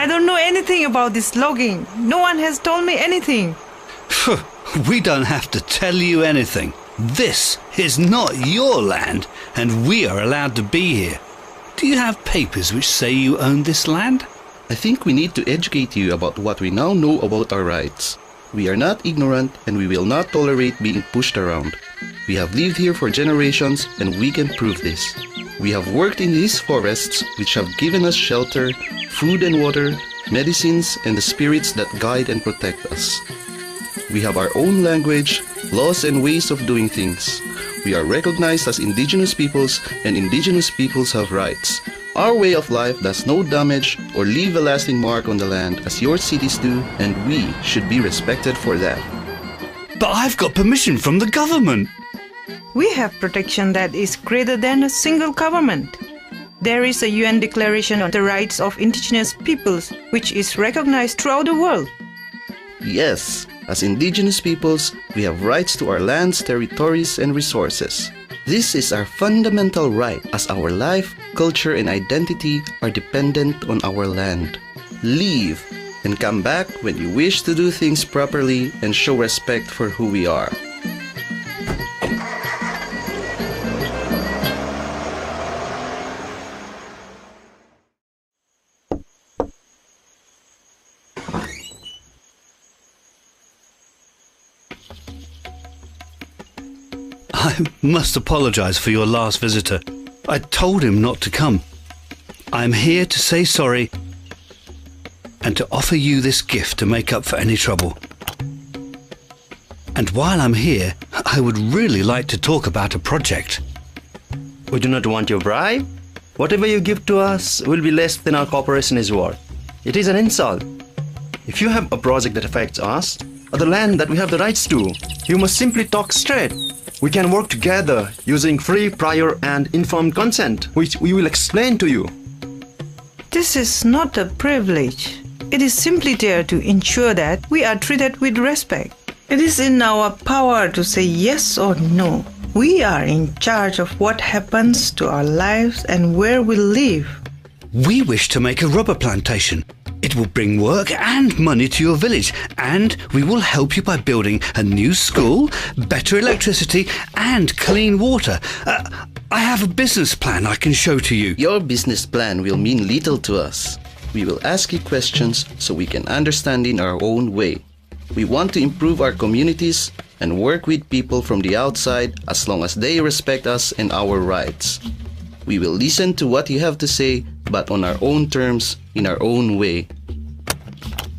I don't know anything about this logging. No one has told me anything. We don't have to tell you anything. This is not your land, and we are allowed to be here. Do you have papers which say you own this land? I think we need to educate you about what we now know about our rights. We are not ignorant, and we will not tolerate being pushed around. We have lived here for generations, and we can prove this. We have worked in these forests, which have given us shelter, food and water, medicines, and the spirits that guide and protect us. We have our own language, laws, and ways of doing things. We are recognized as Indigenous peoples, and Indigenous peoples have rights. Our way of life does no damage or leave a lasting mark on the land as your cities do, and we should be respected for that. But I've got permission from the government. We have protection that is greater than a single government. There is a UN Declaration on the Rights of Indigenous Peoples, which is recognized throughout the world. Yes, as Indigenous peoples, we have rights to our lands, territories, and resources. This is our fundamental right, as our life, culture, and identity are dependent on our land. Leave and come back when you wish to do things properly and show respect for who we are. I must apologize for your last visitor. I told him not to come. I'm here to say sorry and to offer you this gift to make up for any trouble. And while I'm here, I would really like to talk about a project. We do not want your bribe. Whatever you give to us will be less than our cooperation is worth. It is an insult. If you have a project that affects us, or the land that we have the rights to, you must simply talk straight. We can work together using free, prior, and informed consent, which we will explain to you. This is not a privilege. It is simply there to ensure that we are treated with respect. It is in our power to say yes or no. We are in charge of what happens to our lives and where we live. We wish to make a rubber plantation. It will bring work and money to your village, and we will help you by building a new school, better electricity, and clean water. I have a business plan I can show to you. Your business plan will mean little to us. We will ask you questions so we can understand in our own way. We want to improve our communities and work with people from the outside as long as they respect us and our rights. We will listen to what you have to say, but on our own terms, in our own way.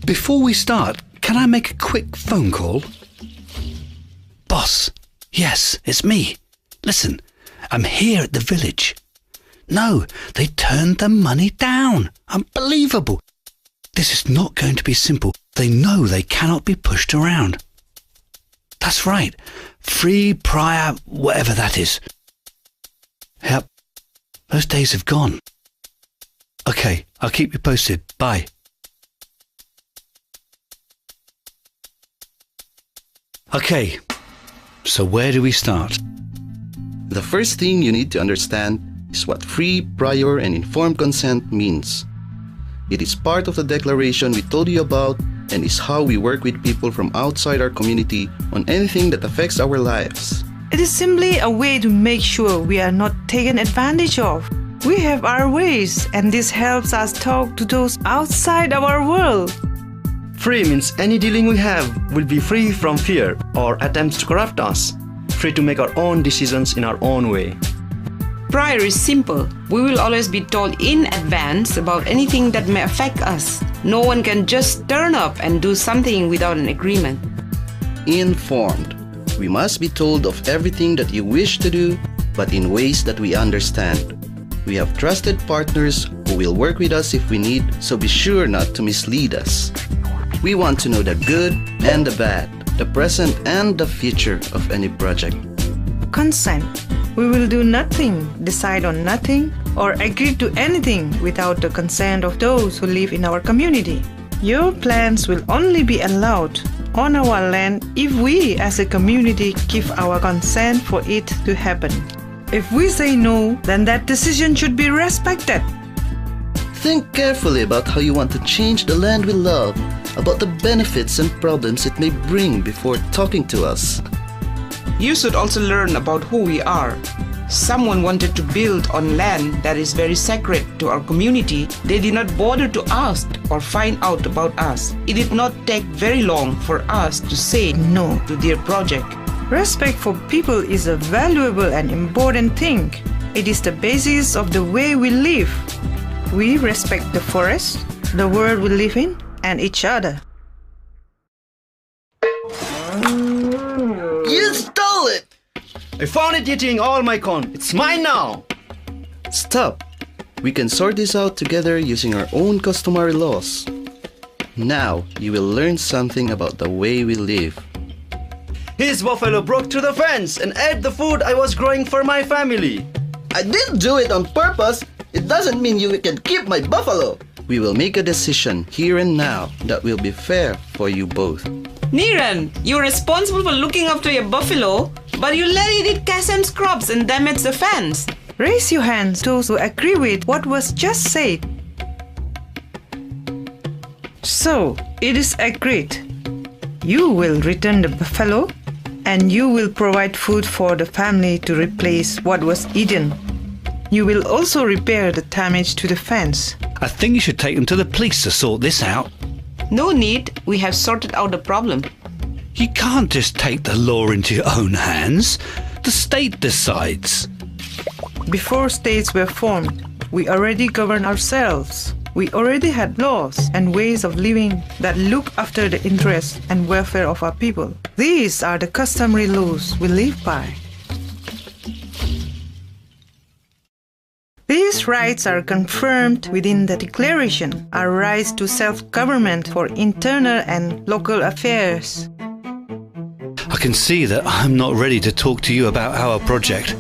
Before we start, can I make a quick phone call? Boss, yes, it's me. Listen, I'm here at the village. No, they turned the money down. Unbelievable. This is not going to be simple. They know they cannot be pushed around. That's right. Free, prior, whatever that is. Yep. Those days have gone. Okay, I'll keep you posted. Bye. Okay, so where do we start? The first thing you need to understand is what free, prior, and informed consent means. It is part of the declaration we told you about and is how we work with people from outside our community on anything that affects our lives. It is simply a way to make sure we are not taken advantage of. We have our ways, and this helps us talk to those outside our world. Free means any dealing we have will be free from fear or attempts to corrupt us, free to make our own decisions in our own way. Prior is simple. We will always be told in advance about anything that may affect us. No one can just turn up and do something without an agreement. Informed. We must be told of everything that you wish to do, but in ways that we understand. We have trusted partners who will work with us if we need, so be sure not to mislead us. We want to know the good and the bad, the present and the future of any project. Consent. We will do nothing, decide on nothing, or agree to anything without the consent of those who live in our community. Your plans will only be allowed on our land if we as a community give our consent for it to happen. If we say no, then that decision should be respected. Think carefully about how you want to change the land we love, about the benefits and problems it may bring before talking to us. You should also learn about who we are. Someone wanted to build on land that is very sacred to our community. They did not bother to ask or find out about us. It did not take very long for us to say no to their project. Respect for people is a valuable and important thing. It is the basis of the way we live. We respect the forest, the world we live in, and each other. You stole it! I found it eating all my corn. It's mine now. Stop. We can sort this out together using our own customary laws. Now you will learn something about the way we live. His buffalo broke through the fence and ate the food I was growing for my family. I didn't do it on purpose. It doesn't mean you can keep my buffalo. We will make a decision here and now that will be fair for you both. Niran, you're responsible for looking after your buffalo, but you let it eat grass and scrubs and damage the fence. Raise your hands, those who agree with what was just said. So, it is agreed. You will return the buffalo, and you will provide food for the family to replace what was eaten. You will also repair the damage to the fence. I think you should take them to the police to sort this out. No need, we have sorted out the problem. You can't just take the law into your own hands. The state decides. Before states were formed, we already governed ourselves. We already had laws and ways of living that look after the interests and welfare of our people. These are the customary laws we live by. These rights are confirmed within the Declaration, our rights to self-government for internal and local affairs. I can see that I'm not ready to talk to you about our project.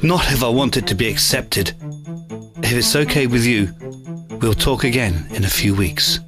Not if I want it to be accepted. If it's okay with you, we'll talk again in a few weeks.